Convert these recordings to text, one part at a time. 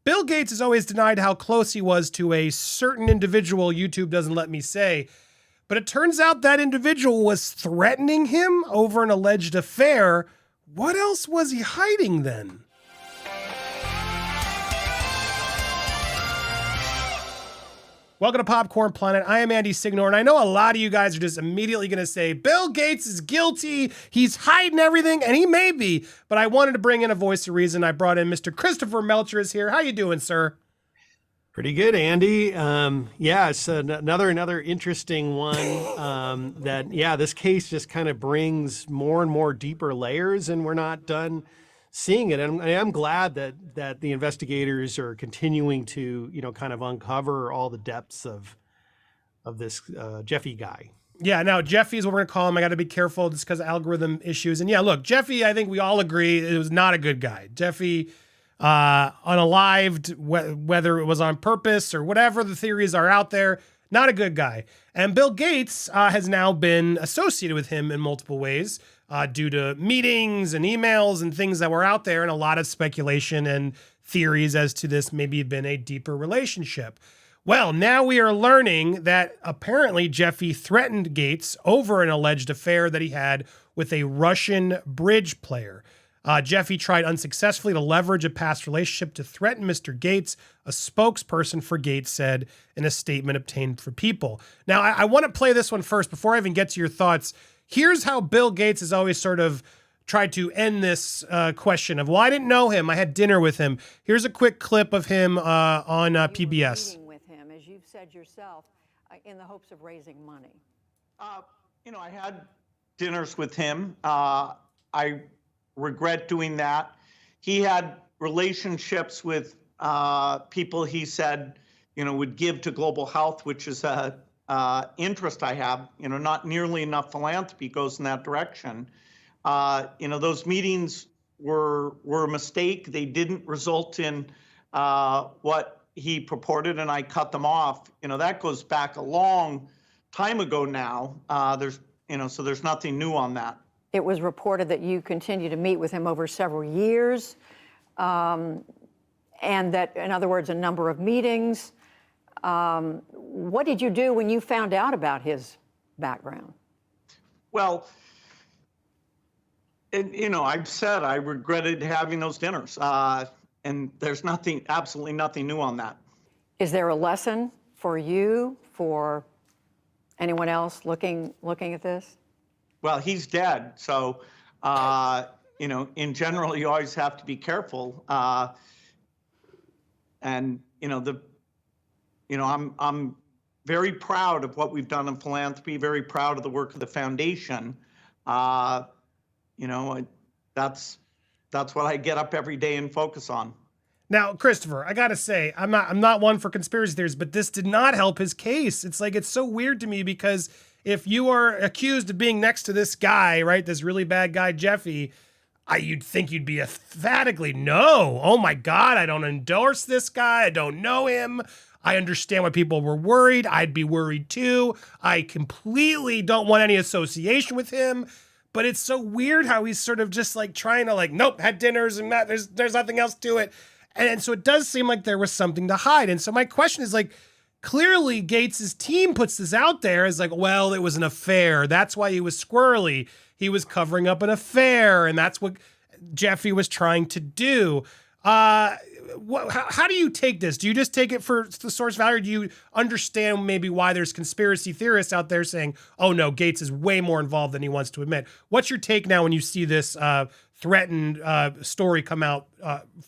Bill Gates has always denied how close he was to a certain individual YouTube doesn't let me say, but it turns out that individual was threatening him over an alleged affair. What else was he hiding then? Welcome to Popcorn Planet. I am Andy Signore, and I know a lot of you guys are just immediately going to say, Bill Gates is guilty, he's hiding everything, and he may be, but I wanted to bring in a voice of reason. I brought in Mr. Christopher Melcher is here. How you doing, sir? Pretty good, Andy. Yeah, it's another interesting one this case just kind of brings more and more deeper layers, and we're not done seeing it. And I'm glad that the investigators are continuing to, kind of uncover all the depths of this Jeffy guy. Yeah, now Jeffy is what we're going to call him. I got to be careful just because of algorithm issues. And yeah, look, Jeffy, I think we all agree it was not a good guy. Jeffy unalived, whether it was on purpose or whatever the theories are out there, not a good guy. And Bill Gates has now been associated with him in multiple ways due to meetings and emails and things that were out there, and a lot of speculation and theories as to this maybe had been a deeper relationship. Well, now we are learning that apparently Jeffy threatened Gates over an alleged affair that he had with a Russian bridge player. Jeffy tried unsuccessfully to leverage a past relationship to threaten Mr. Gates, a spokesperson for Gates said in a statement obtained for People. Now, I want to play this one first before I even get to your thoughts. Here's how Bill Gates has always sort of tried to end this question of, well, I didn't know him. I had dinner with him. Here's a quick clip of him on PBS. Meeting with him, as you've said yourself, in the hopes of raising money. I had dinners with him. I regret doing that. He had relationships with people he said, would give to global health, which is a interest I have. Not nearly enough philanthropy goes in that direction. Those meetings were a mistake. They didn't result in what he purported, and I cut them off. That goes back a long time ago now. So there's nothing new on that. It was reported that you continue to meet with him over several years, and that, in other words, a number of meetings. What did you do when you found out about his background? Well, I've said I regretted having those dinners, and there's absolutely nothing new on that. Is there a lesson for you, for anyone else looking at this? Well, he's dead, so in general, you always have to be careful. I'm very proud of what we've done in philanthropy. Very proud of the work of the foundation. That's what I get up every day and focus on. Now, Christopher, I gotta say, I'm not one for conspiracy theories, but this did not help his case. It's so weird to me because if you are accused of being next to this guy, right, this really bad guy, Jeffy, you'd think you'd be emphatically, no, oh my God, I don't endorse this guy. I don't know him. I understand why people were worried. I'd be worried too. I completely don't want any association with him. But it's so weird how he's sort of just trying to nope, had dinners and that there's nothing else to it. And so it does seem like there was something to hide. And so my question is clearly Gates's team puts this out there as well, it was an affair. That's why he was squirrely. He was covering up an affair, and that's what Jeffy was trying to do. How do you take this? Do you just take it for the source value, or do you understand maybe why there's conspiracy theorists out there saying, oh no, Gates is way more involved than he wants to admit? What's your take now when you see this threatened story come out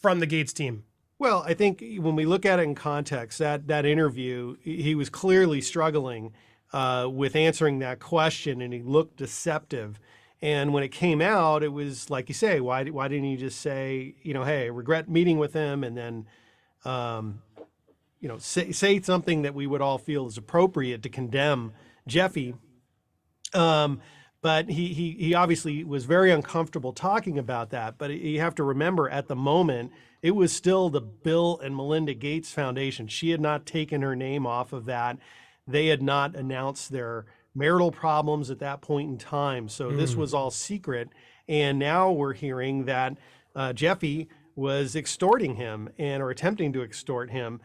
from the Gates team? Well, I think when we look at it in context, that interview, he was clearly struggling with answering that question, and he looked deceptive. And when it came out, it was like you say, why didn't you just say, hey, I regret meeting with him, and then, say something that we would all feel is appropriate to condemn Jeffy. But he obviously was very uncomfortable talking about that. But you have to remember, at the moment, it was still the Bill and Melinda Gates Foundation. She had not taken her name off of that. They had not announced their marital problems at that point in time. So this was all secret. And now we're hearing that Jeffy was extorting him or attempting to extort him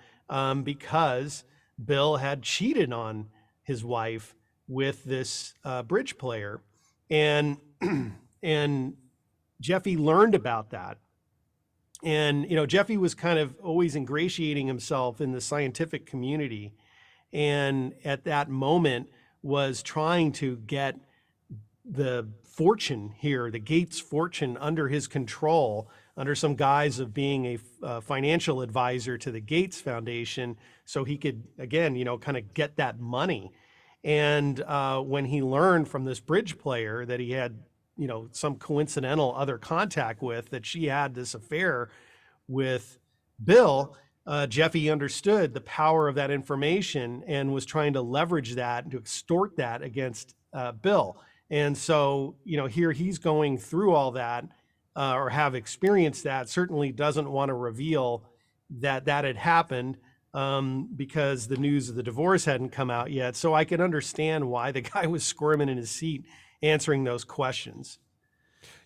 because Bill had cheated on his wife with this bridge player. And, and Jeffy learned about that. And, Jeffy was kind of always ingratiating himself in the scientific community. And at that moment was trying to get the fortune here, the Gates fortune, under his control, under some guise of being a financial advisor to the Gates Foundation, so he could, again, kind of get that money. And when he learned from this bridge player that he had, some coincidental other contact with, that she had this affair with Bill, Jeffy understood the power of that information and was trying to leverage that to extort that against Bill. And so, here he's going through all that or have experienced that, certainly doesn't want to reveal that had happened because the news of the divorce hadn't come out yet. So I can understand why the guy was squirming in his seat answering those questions.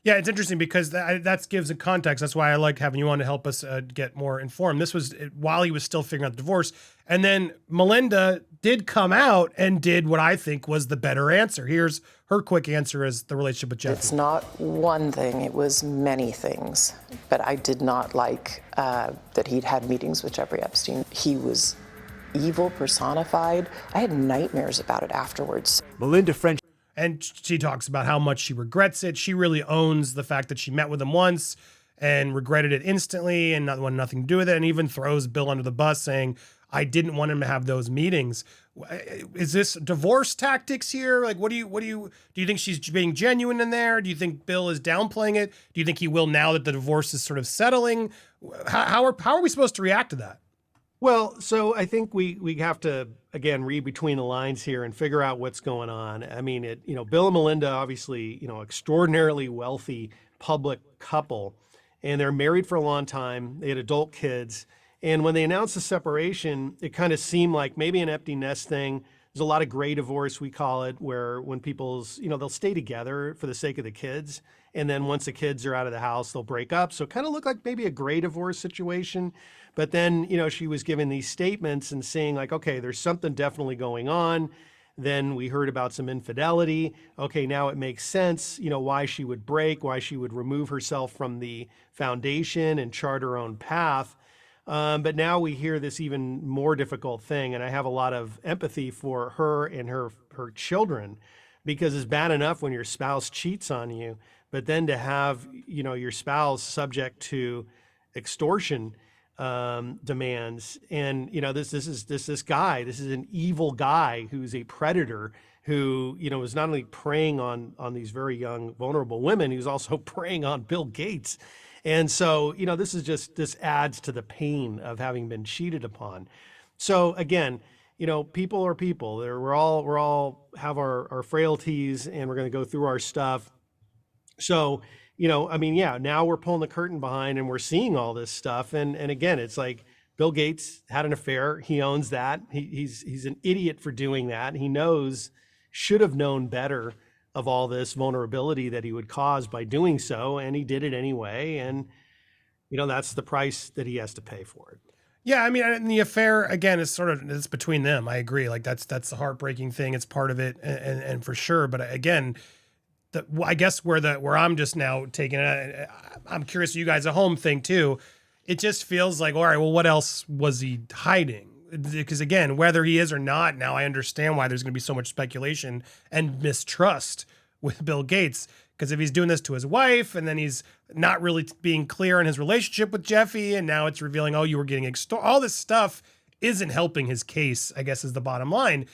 Yeah, it's interesting because that gives a context. That's why I like having you on to help us get more informed. This was while he was still figuring out the divorce. And then Melinda did come out and did what I think was the better answer. Here's her quick answer as the relationship with Jeffy. It's not one thing, it was many things. But I did not like that he'd had meetings with Jeffrey Epstein. He was evil personified. I had nightmares about it afterwards. Melinda French. And she talks about how much she regrets it. She really owns the fact that she met with him once and regretted it instantly and wanted nothing to do with it, and even throws Bill under the bus saying, I didn't want him to have those meetings. Is this divorce tactics here? Like, do you think she's being genuine in there? Do you think Bill is downplaying it? Do you think he will now that the divorce is sort of settling? How are we supposed to react to that? Well, so I think we have to, again, read between the lines here and figure out what's going on. I mean, Bill and Melinda, obviously, extraordinarily wealthy public couple, and they're married for a long time. They had adult kids. And when they announced the separation, it kind of seemed like maybe an empty nest thing. There's a lot of gray divorce, we call it, where when people's, they'll stay together for the sake of the kids. And then once the kids are out of the house, they'll break up. So it kind of looked like maybe a gray divorce situation. But then, she was giving these statements and saying like, okay, there's something definitely going on. Then we heard about some infidelity. Okay, now it makes sense, why she would break, why she would remove herself from the foundation and chart her own path. But now we hear this even more difficult thing. And I have a lot of empathy for her and her children, because it's bad enough when your spouse cheats on you, but then to have, your spouse subject to extortion demands. And, this is an evil guy who's a predator who, is not only preying on these very young, vulnerable women, he's also preying on Bill Gates. And so, this adds to the pain of having been cheated upon. So again, people are people. We're all have our frailties, and we're going to go through our stuff. So, now we're pulling the curtain behind and we're seeing all this stuff. And again, it's like Bill Gates had an affair. He owns that. He's an idiot for doing that. He should have known better of all this vulnerability that he would cause by doing so. And he did it anyway. And, that's the price that he has to pay for it. Yeah, and the affair, again, is it's between them. I agree. Like that's the heartbreaking thing. It's part of it, and for sure. But again, I guess where I'm just now taking it, I'm curious what you guys at home think too. It just feels like, all right, well, what else was he hiding? Because again, whether he is or not, now I understand why there's going to be so much speculation and mistrust with Bill Gates. Because if he's doing this to his wife, and then he's not really being clear in his relationship with Jeffy, and now it's revealing, oh, you were getting extorted, all this stuff isn't helping his case, I guess, is the bottom line.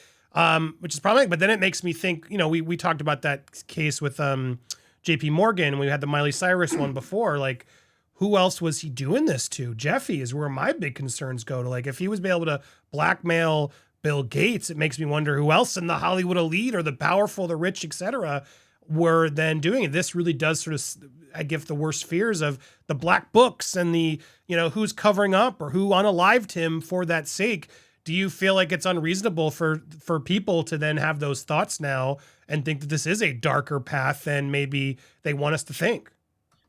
Which is problematic. But then it makes me think, we talked about that case with JPMorgan, and we had the Miley Cyrus one before. Like, who else was he doing this to? Jeffy is where my big concerns go to. Like, if he was able to blackmail Bill Gates, it makes me wonder who else in the Hollywood elite or the powerful, the rich, etc., were then doing it. This really does sort of, I give the worst fears of the black books and the, who's covering up or who unalived him for that sake. Do you feel like it's unreasonable for people to then have those thoughts now and think that this is a darker path than maybe they want us to think?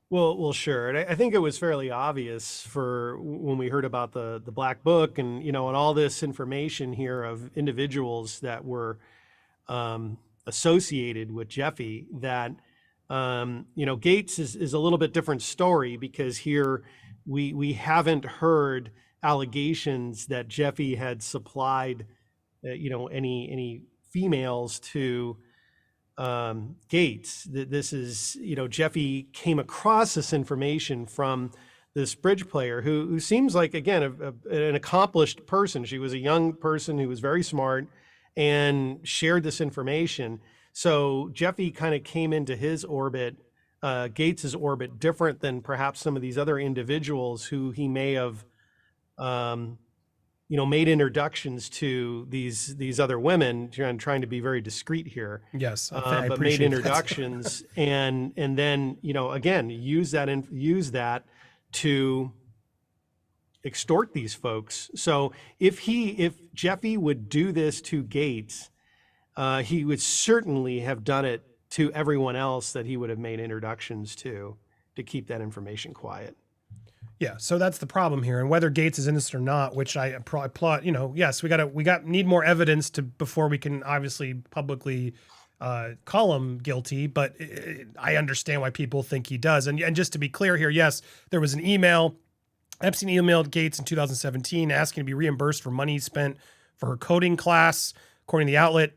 Well, sure. And I think it was fairly obvious for when we heard about the black book and, and all this information here of individuals that were associated with Jeffy that, Gates is a little bit different story because here we haven't heard allegations that Jeffy had supplied, any females to Gates. This is, Jeffy came across this information from this bridge player who seems like, again, an accomplished person. She was a young person who was very smart and shared this information. So Jeffy kind of came into his orbit, Gates's orbit, different than perhaps some of these other individuals who he may have, made introductions to these other women. I'm trying to be very discreet here. Yes, I but made appreciate that. introductions and then again use that to extort these folks. So if Jeffy would do this to Gates, he would certainly have done it to everyone else that he would have made introductions to keep that information quiet. Yeah, so that's the problem here, and whether Gates is innocent or not, which I applaud. Yes, we need more evidence before we can obviously publicly call him guilty. But I understand why people think he does. And just to be clear here, yes, there was an email. Epstein emailed Gates in 2017 asking to be reimbursed for money spent for her coding class, according to the outlet.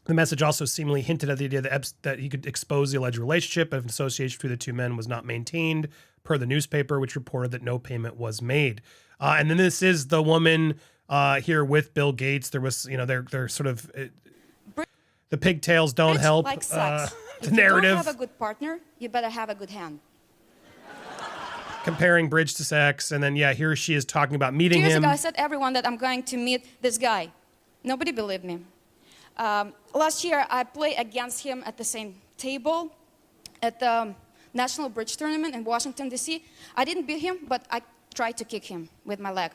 The message also seemingly hinted at the idea that he could expose the alleged relationship if an association between the two men was not maintained, per the newspaper, which reported that no payment was made. And then this is the woman here with Bill Gates. There was, they're sort of, the pigtails don't help like sex. the If narrative. you don't have a good partner, you better have a good hand. Comparing bridge to sex. And then, here she is talking about meeting 2 years him. ago, I said everyone that I'm going to meet this guy. Nobody believed me. Last year, I played against him at the same table at the National Bridge Tournament in Washington, D.C. I didn't beat him, but I tried to kick him with my leg.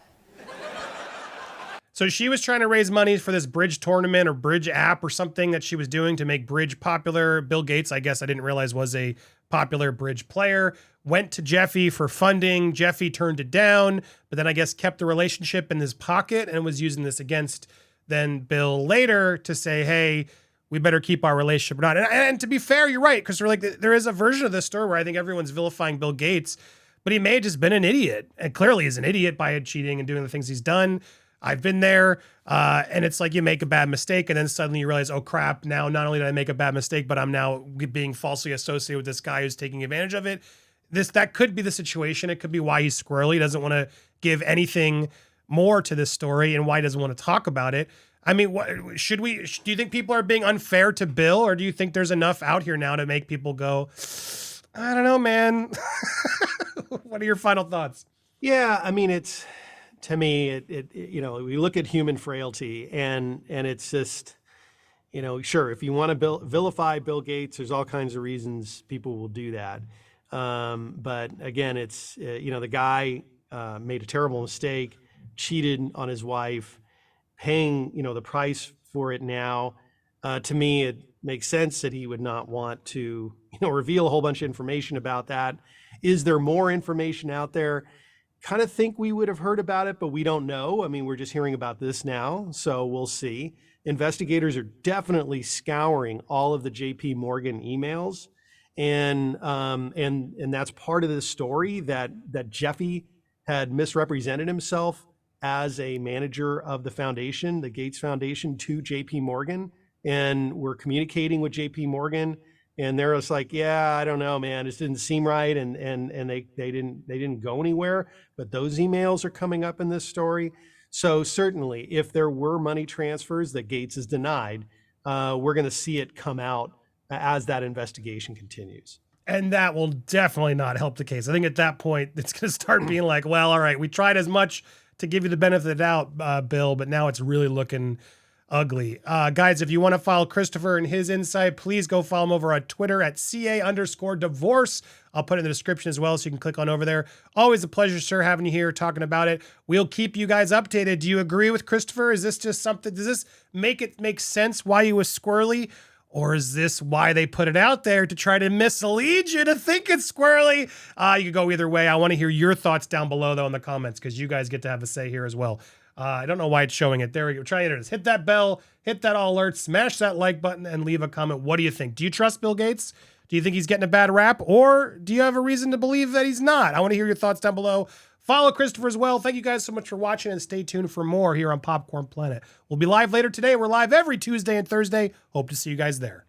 So she was trying to raise money for this bridge tournament or bridge app or something that she was doing to make bridge popular. Bill Gates, I guess I didn't realize, was a popular bridge player. Went to Jeffy for funding. Jeffy turned it down, but then I guess kept the relationship in his pocket and was using this against then Bill later to say, hey, we better keep our relationship or not. And to be fair, you're right, because there is a version of this story where I think everyone's vilifying Bill Gates, but he may have just been an idiot, and clearly is an idiot by cheating and doing the things he's done. I've been there, and it's like you make a bad mistake, and then suddenly you realize, oh crap, now not only did I make a bad mistake, but I'm now being falsely associated with this guy who's taking advantage of it. That could be the situation. It could be why he's squirrely, doesn't want to give anything more to this story, and why he doesn't want to talk about it. I mean, do you think people are being unfair to Bill, or do you think there's enough out here now to make people go, I don't know, man? What are your final thoughts? Yeah, I mean, to me, we look at human frailty and it's just, sure, if you want to vilify Bill Gates, there's all kinds of reasons people will do that. But again, it's, the guy made a terrible mistake, cheated on his wife, paying, the price for it now. To me, it makes sense that he would not want to, reveal a whole bunch of information about that. Is there more information out there? Kind of think we would have heard about it, but we don't know. I mean, we're just hearing about this now, so we'll see. Investigators are definitely scouring all of the JPMorgan emails, and that's part of the story that Jeffy had misrepresented himself as a manager of the foundation, the Gates Foundation, to JPMorgan, and we're communicating with JPMorgan, and they're just like, yeah, I don't know, man, this didn't seem right, and they didn't go anywhere. But those emails are coming up in this story. So certainly, if there were money transfers that Gates has denied, we're going to see it come out as that investigation continues. And that will definitely not help the case. I think at that point, it's going to start being like, well, all right, we tried as much to give you the benefit of the doubt, Bill, but now it's really looking ugly. Guys, if you want to follow Christopher and his insight, please go follow him over on Twitter at @CA_divorce. I'll put it in the description as well, so you can click on over there. Always a pleasure, sir, having you here talking about it. We'll keep you guys updated. Do you agree with Christopher? Is this just something, does this make sense why he was squirrely? Or is this why they put it out there to try to mislead you to think it's squirrely? You could go either way. I want to hear your thoughts down below, though, in the comments, because you guys get to have a say here as well. I don't know why it's showing it. There we go. Try it. Hit that bell, hit that all alert, smash that like button, and leave a comment. What do you think? Do you trust Bill Gates? Do you think he's getting a bad rap? Or do you have a reason to believe that he's not? I want to hear your thoughts down below. Follow Christopher as well. Thank you guys so much for watching, and stay tuned for more here on Popcorn Planet. We'll be live later today. We're live every Tuesday and Thursday. Hope to see you guys there.